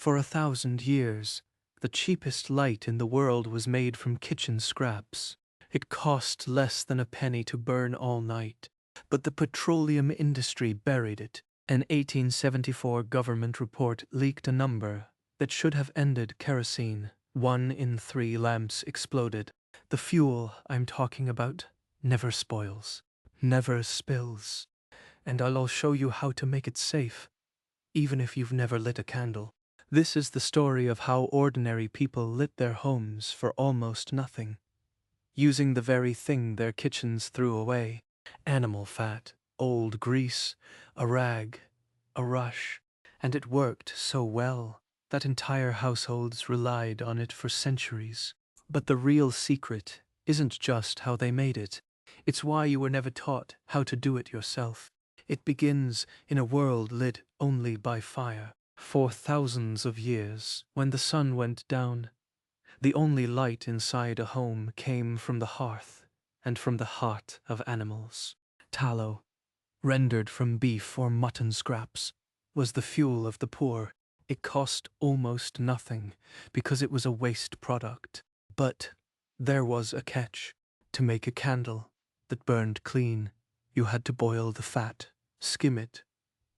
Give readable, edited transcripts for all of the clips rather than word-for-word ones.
For 1,000 years, the cheapest light in the world was made from kitchen scraps. It cost less than a penny to burn all night, but the petroleum industry buried it. An 1874 government report leaked a number that should have ended kerosene. 1 in 3 lamps exploded. The fuel I'm talking about never spoils, never spills, and I'll show you how to make it safe, even if you've never lit a candle. This is the story of how ordinary people lit their homes for almost nothing, using the very thing their kitchens threw away: animal fat, old grease, a rag, a rush. And it worked so well that entire households relied on it for centuries. But the real secret isn't just how they made it. It's why you were never taught how to do it yourself. It begins in a world lit only by fire. For thousands of years, when the sun went down, the only light inside a home came from the hearth and from the heart of animals. Tallow, rendered from beef or mutton scraps, was the fuel of the poor. It cost almost nothing because it was a waste product. But there was a catch. To make a candle that burned clean, you had to boil the fat, skim it,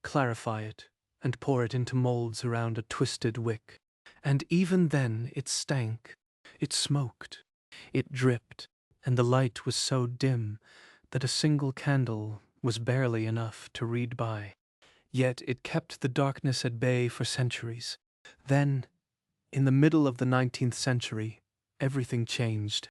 clarify it, and pour it into molds around a twisted wick. And even then it stank, it smoked, it dripped, and the light was so dim that a single candle was barely enough to read by. Yet it kept the darkness at bay for centuries. Then, in the middle of the 19th century, everything changed.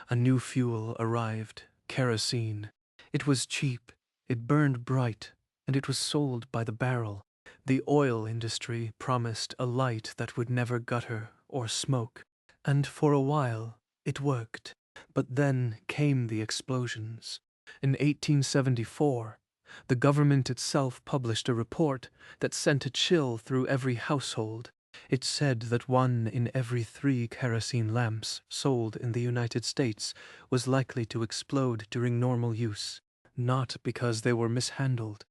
A new fuel arrived: kerosene. It was cheap, it burned bright, and it was sold by the barrel. The oil industry promised a light that would never gutter or smoke, and for a while it worked. But then came the explosions. In 1874, the government itself published a report that sent a chill through every household. It said that 1 in every 3 kerosene lamps sold in the United States was likely to explode during normal use. Not because they were mishandled,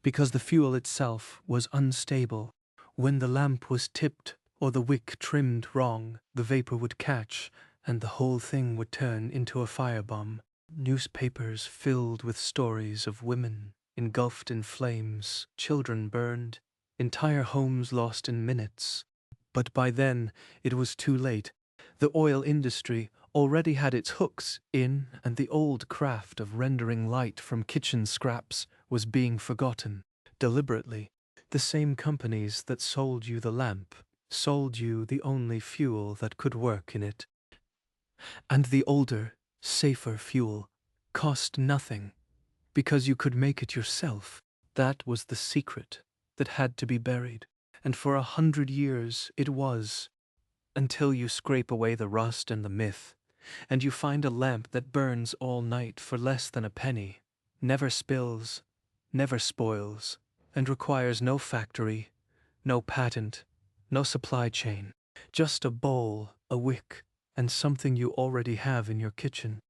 because the fuel itself was unstable. When the lamp was tipped or the wick trimmed wrong, the vapor would catch and the whole thing would turn into a firebomb. Newspapers filled with stories of women engulfed in flames, children burned, entire homes lost in minutes. But by then, it was too late. The oil industry already had its hooks in, and the old craft of rendering light from kitchen scraps was being forgotten. Deliberately, the same companies that sold you the lamp sold you the only fuel that could work in it. And the older, safer fuel cost nothing, because you could make it yourself. That was the secret that had to be buried. And for 100 years it was, until you scrape away the rust and the myth, and you find a lamp that burns all night for less than a penny, never spills, never spoils, and requires no factory, no patent, no supply chain. Just a bowl, a wick, and something you already have in your kitchen.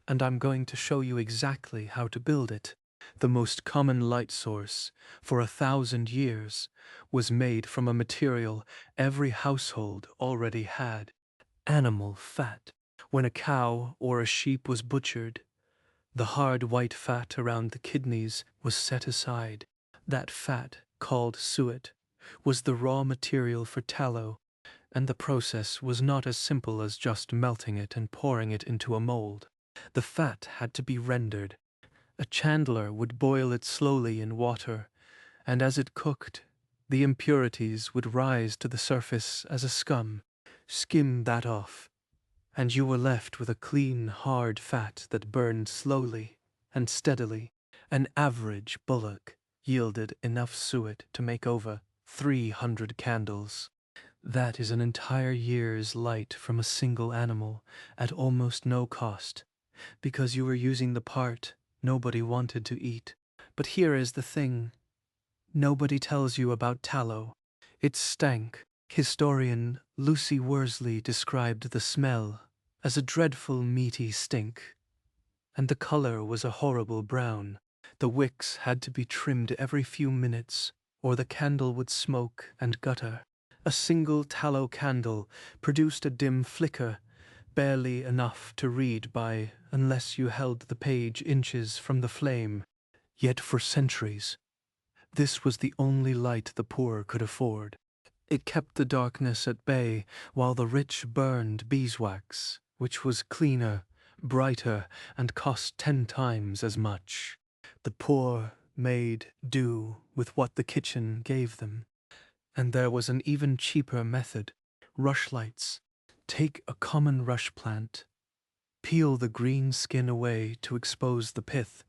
And I'm going to show you exactly how to build it. The most common light source, for 1,000 years, was made from a material every household already had: animal fat. When a cow or a sheep was butchered, the hard white fat around the kidneys was set aside. That fat, called suet, was the raw material for tallow, and the process was not as simple as just melting it and pouring it into a mold. The fat had to be rendered. A chandler would boil it slowly in water, and as it cooked, the impurities would rise to the surface as a scum. Skim that off, and you were left with a clean, hard fat that burned slowly and steadily. An average bullock yielded enough suet to make over 300 candles. That is an entire year's light from a single animal at almost no cost, because you were using the part nobody wanted to eat. But here is the thing: nobody tells you about tallow. It stank. Historian Lucy Worsley described the smell as a dreadful meaty stink, and the color was a horrible brown. The wicks had to be trimmed every few minutes, or the candle would smoke and gutter. A single tallow candle produced a dim flicker, barely enough to read by unless you held the page inches from the flame. Yet for centuries, this was the only light the poor could afford. It kept the darkness at bay while the rich burned beeswax, which was cleaner, brighter, and cost 10 times as much. The poor made do with what the kitchen gave them. And there was an even cheaper method: rushlights. Take a common rush plant, peel the green skin away to expose the pith,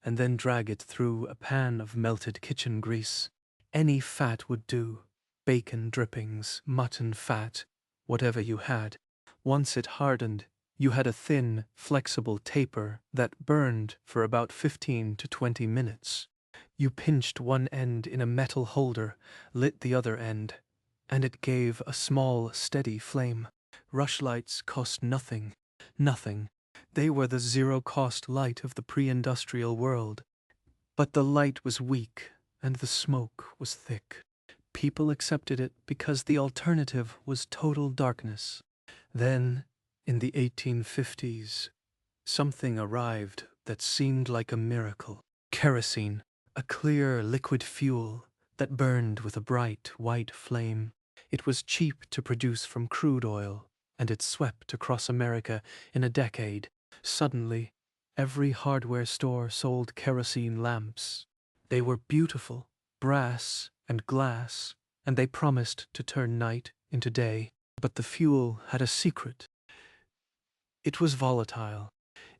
and then drag it through a pan of melted kitchen grease. Any fat would do: bacon drippings, mutton fat, whatever you had. Once it hardened, you had a thin, flexible taper that burned for about 15 to 20 minutes. You pinched one end in a metal holder, lit the other end, and it gave a small, steady flame. Rushlights cost nothing. Nothing. They were the zero-cost light of the pre-industrial world. But the light was weak, and the smoke was thick. People accepted it because the alternative was total darkness. Then, in the 1850s, something arrived that seemed like a miracle. Kerosene, a clear liquid fuel that burned with a bright white flame. It was cheap to produce from crude oil, and it swept across America in a decade. Suddenly, every hardware store sold kerosene lamps. They were beautiful, brass and glass, and they promised to turn night into day. But the fuel had a secret. It was volatile.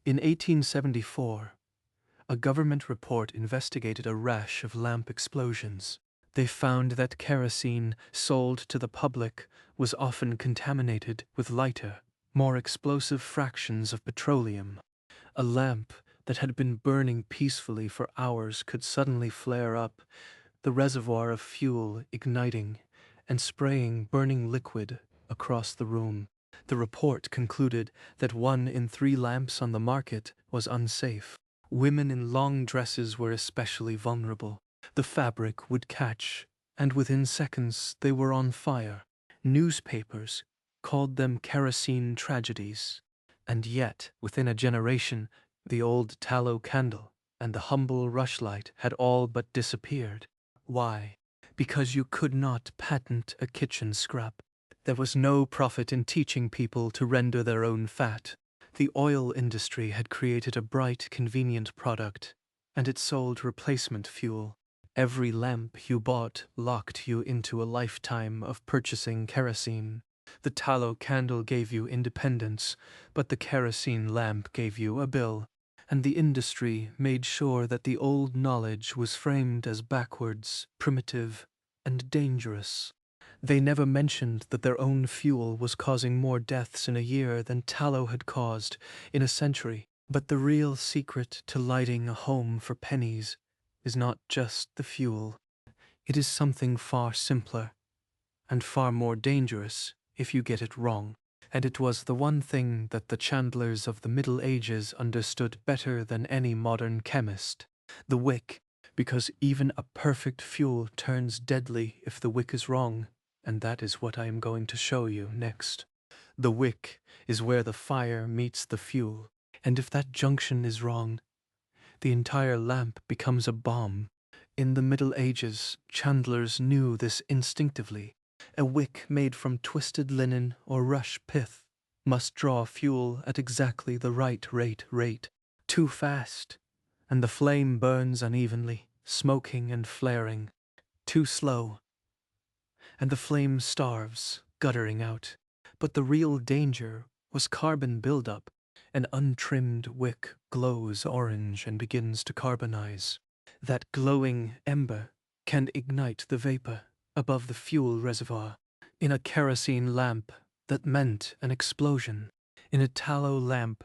In 1874, a government report investigated a rash of lamp explosions. They found that kerosene sold to the public was often contaminated with lighter, more explosive fractions of petroleum. A lamp that had been burning peacefully for hours could suddenly flare up, the reservoir of fuel igniting and spraying burning liquid across the room. The report concluded that 1 in 3 lamps on the market was unsafe. Women in long dresses were especially vulnerable. The fabric would catch, and within seconds they were on fire. Newspapers called them kerosene tragedies. And yet, within a generation, the old tallow candle and the humble rushlight had all but disappeared. Why? Because you could not patent a kitchen scrap. There was no profit in teaching people to render their own fat. The oil industry had created a bright, convenient product, and it sold replacement fuel. Every lamp you bought locked you into a lifetime of purchasing kerosene. The tallow candle gave you independence, but the kerosene lamp gave you a bill. And the industry made sure that the old knowledge was framed as backwards, primitive, and dangerous. They never mentioned that their own fuel was causing more deaths in a year than tallow had caused in a century. But the real secret to lighting a home for pennies is not just the fuel. It is something far simpler and far more dangerous if you get it wrong. And it was the one thing that the chandlers of the Middle Ages understood better than any modern chemist: the wick, because even a perfect fuel turns deadly if the wick is wrong, and that is what I am going to show you next. The wick is where the fire meets the fuel, and if that junction is wrong, the entire lamp becomes a bomb. In the Middle Ages, chandlers knew this instinctively. A wick made from twisted linen or rush pith must draw fuel at exactly the right rate. Too fast, and the flame burns unevenly, smoking and flaring. Too slow, and the flame starves, guttering out. But the real danger was carbon buildup. An untrimmed wick glows orange and begins to carbonize. That glowing ember can ignite the vapor above the fuel reservoir. In a kerosene lamp, that meant an explosion. In a tallow lamp,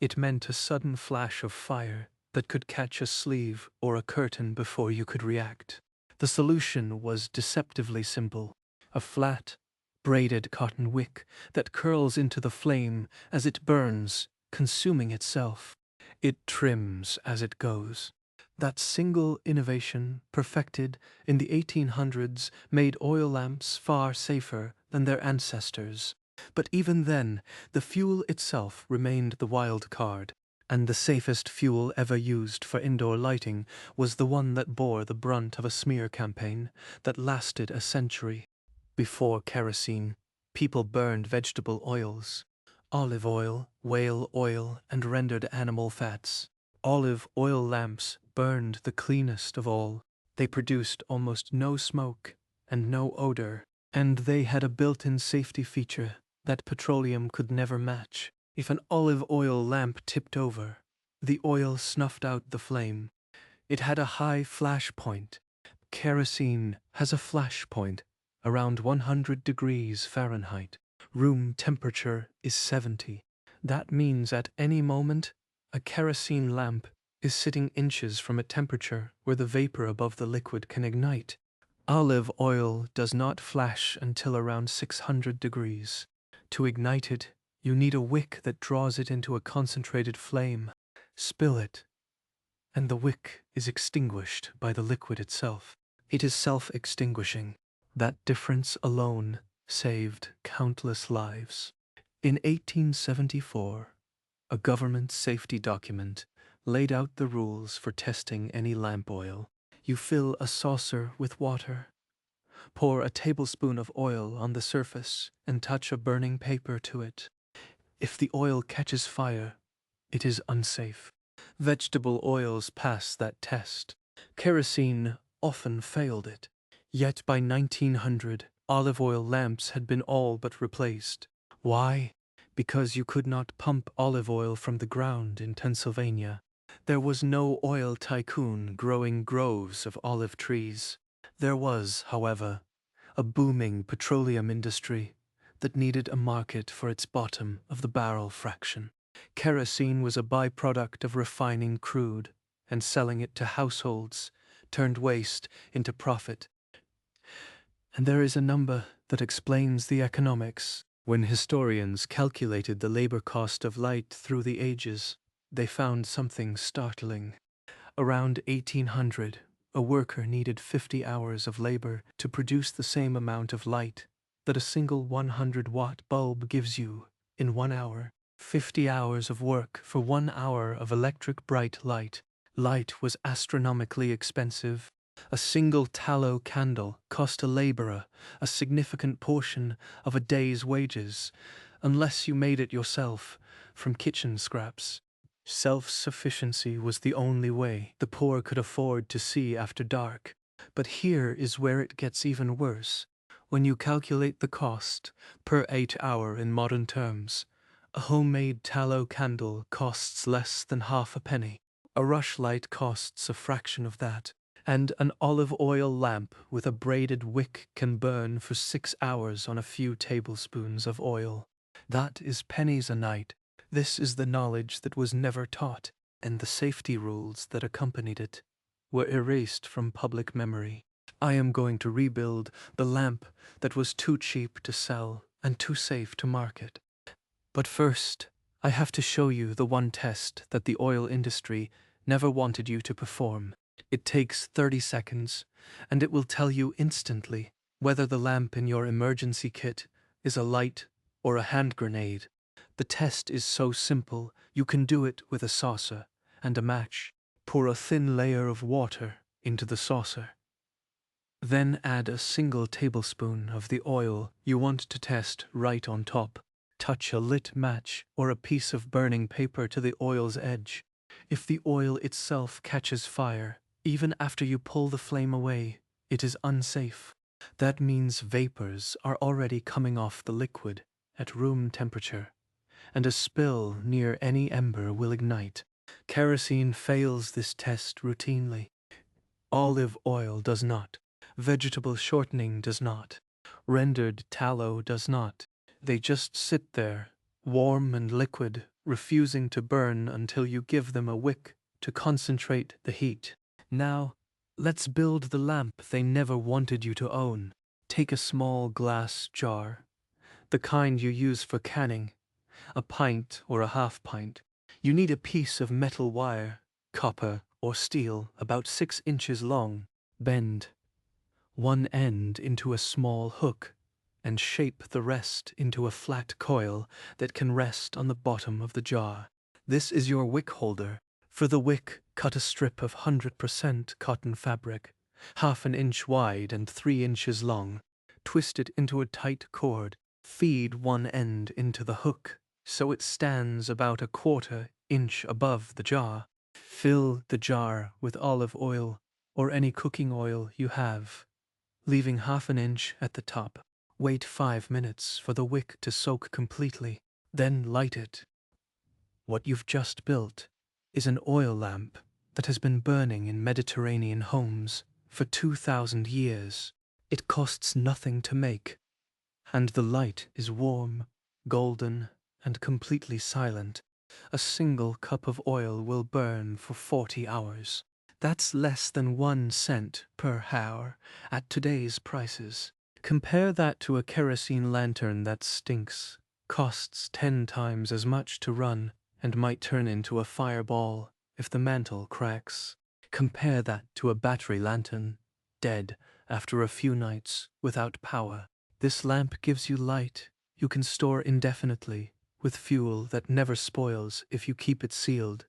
it meant a sudden flash of fire that could catch a sleeve or a curtain before you could react. The solution was deceptively simple: a flat, braided cotton wick that curls into the flame as it burns, consuming itself. It trims as it goes. That single innovation, perfected in the 1800s, made oil lamps far safer than their ancestors. But even then, the fuel itself remained the wild card, and the safest fuel ever used for indoor lighting was the one that bore the brunt of a smear campaign that lasted a century. Before kerosene, people burned vegetable oils, olive oil, whale oil, and rendered animal fats. Olive oil lamps burned the cleanest of all. They produced almost no smoke and no odor, and they had a built-in safety feature that petroleum could never match. If an olive oil lamp tipped over, the oil snuffed out the flame. It had a high flash point. Kerosene has a flash point around 100 degrees Fahrenheit. Room temperature is 70. That means at any moment, a kerosene lamp is sitting inches from a temperature where the vapor above the liquid can ignite. Olive oil does not flash until around 600 degrees. To ignite it, you need a wick that draws it into a concentrated flame. Spill it, and the wick is extinguished by the liquid itself. It is self-extinguishing. That difference alone saved countless lives. In 1874, a government safety document laid out the rules for testing any lamp oil. You fill a saucer with water, pour a tablespoon of oil on the surface, and touch a burning paper to it. If the oil catches fire, it is unsafe. Vegetable oils pass that test. Kerosene often failed it. Yet by 1900, olive oil lamps had been all but replaced. Why? Because you could not pump olive oil from the ground in Pennsylvania. There was no oil tycoon growing groves of olive trees. There was, however, a booming petroleum industry that needed a market for its bottom of the barrel fraction. Kerosene was a byproduct of refining crude and selling it to households, turned waste into profit. And there is a number that explains the economics. When historians calculated the labor cost of light through the ages, they found something startling. Around 1800, a worker needed 50 hours of labor to produce the same amount of light that a single 100-watt bulb gives you in 1 hour. 50 hours of work for 1 hour of electric bright light. Light was astronomically expensive. A single tallow candle cost a laborer a significant portion of a day's wages, unless you made it yourself from kitchen scraps. Self-sufficiency was the only way the poor could afford to see after dark. But here is where it gets even worse. When you calculate the cost per 8 hour in modern terms, a homemade tallow candle costs less than half a penny. A rushlight costs a fraction of that. And an olive oil lamp with a braided wick can burn for 6 hours on a few tablespoons of oil. That is pennies a night. This is the knowledge that was never taught, and the safety rules that accompanied it were erased from public memory. I am going to rebuild the lamp that was too cheap to sell and too safe to market. But first, I have to show you the one test that the oil industry never wanted you to perform. It takes 30 seconds, and it will tell you instantly whether the lamp in your emergency kit is a light or a hand grenade. The test is so simple, you can do it with a saucer and a match. Pour a thin layer of water into the saucer. Then add a single tablespoon of the oil you want to test right on top. Touch a lit match or a piece of burning paper to the oil's edge. If the oil itself catches fire, even after you pull the flame away, it is unsafe. That means vapors are already coming off the liquid at room temperature, and a spill near any ember will ignite. Kerosene fails this test routinely. Olive oil does not. Vegetable shortening does not. Rendered tallow does not. They just sit there, warm and liquid, refusing to burn until you give them a wick to concentrate the heat. Now, let's build the lamp they never wanted you to own. Take a small glass jar, the kind you use for canning, a pint or a half-pint. You need a piece of metal wire, copper or steel about 6 inches long. Bend one end into a small hook and shape the rest into a flat coil that can rest on the bottom of the jar. This is your wick holder. For the wick, cut a strip of 100% cotton fabric, half an inch wide and 3 inches long. Twist it into a tight cord. Feed one end into the hook so it stands about a 1/4 inch above the jar. Fill the jar with olive oil or any cooking oil you have, leaving half an inch at the top. Wait 5 minutes for the wick to soak completely, then light it. What you've just built is an oil lamp that has been burning in Mediterranean homes for 2,000 years. It costs nothing to make, and the light is warm, golden, and completely silent. A single cup of oil will burn for 40 hours. That's less than 1 cent per hour at today's prices. Compare that to a kerosene lantern that stinks, costs 10 times as much to run, and might turn into a fireball if the mantle cracks. Compare that to a battery lantern, dead after a few nights without power. This lamp gives you light you can store indefinitely, with fuel that never spoils if you keep it sealed,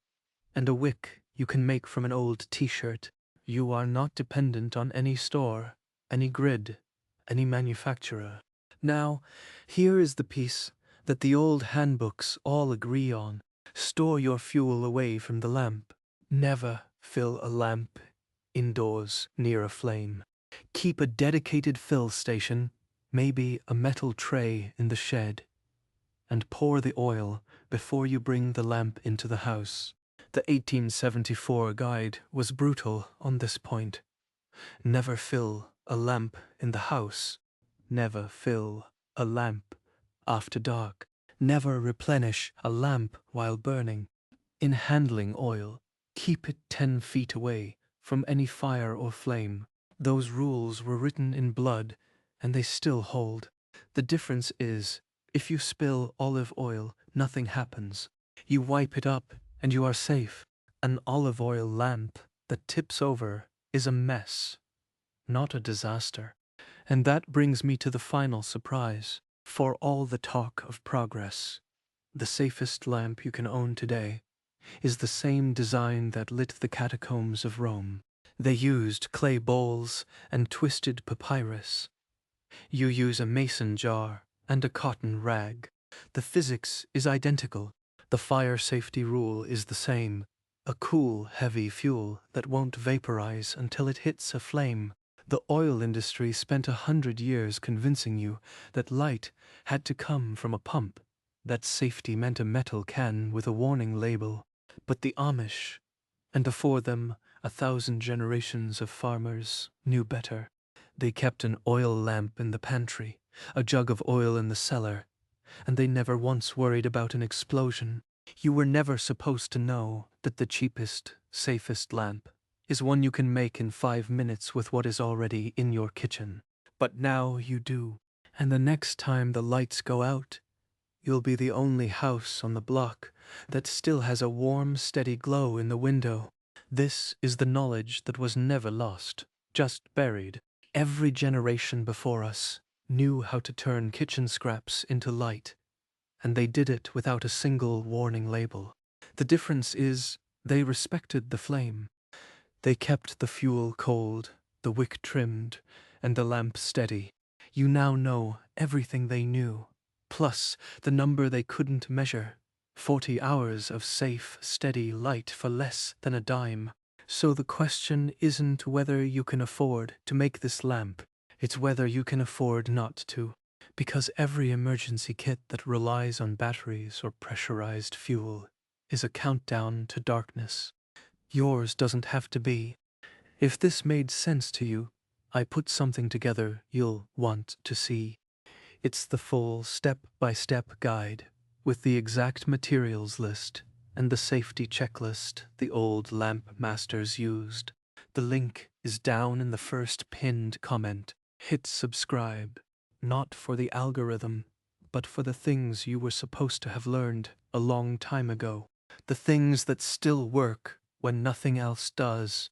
and a wick you can make from an old t-shirt. You are not dependent on any store, any grid, any manufacturer. Now, here is the piece that the old handbooks all agree on. Store your fuel away from the lamp. Never fill a lamp indoors near a flame. Keep a dedicated fill station, maybe a metal tray in the shed, and pour the oil before you bring the lamp into the house. The 1874 guide was brutal on this point. Never fill a lamp in the house. Never fill a lamp after dark. Never replenish a lamp while burning. In handling oil, keep it 10 feet away from any fire or flame. Those rules were written in blood, and they still hold. The difference is, if you spill olive oil, nothing happens. You wipe it up, and you are safe. An olive oil lamp that tips over is a mess, not a disaster. And that brings me to the final surprise. For all the talk of progress, the safest lamp you can own today is the same design that lit the catacombs of Rome. They used clay bowls and twisted papyrus. You use a mason jar and a cotton rag. The physics is identical. The fire safety rule is the same. A cool, heavy fuel that won't vaporize until it hits a flame. The oil industry spent 100 years convincing you that light had to come from a pump, that safety meant a metal can with a warning label. But the Amish, and before them 1,000 generations of farmers, knew better. They kept an oil lamp in the pantry, a jug of oil in the cellar, and they never once worried about an explosion. You were never supposed to know that the cheapest, safest lamp is one you can make in 5 minutes with what is already in your kitchen. But now you do, and the next time the lights go out, you'll be the only house on the block that still has a warm, steady glow in the window. This is the knowledge that was never lost, just buried. Every generation before us knew how to turn kitchen scraps into light, and they did it without a single warning label. The difference is they respected the flame. They kept the fuel cold, the wick trimmed, and the lamp steady. You now know everything they knew, plus the number they couldn't measure. 40 hours of safe, steady light for less than a dime. So the question isn't whether you can afford to make this lamp, it's whether you can afford not to. Because every emergency kit that relies on batteries or pressurized fuel is a countdown to darkness. Yours doesn't have to be. If this made sense to you, I put something together you'll want to see. It's the full step-by-step guide, with the exact materials list and the safety checklist the old lamp masters used. The link is down in the first pinned comment. Hit subscribe, not for the algorithm, but for the things you were supposed to have learned a long time ago. The things that still work when nothing else does.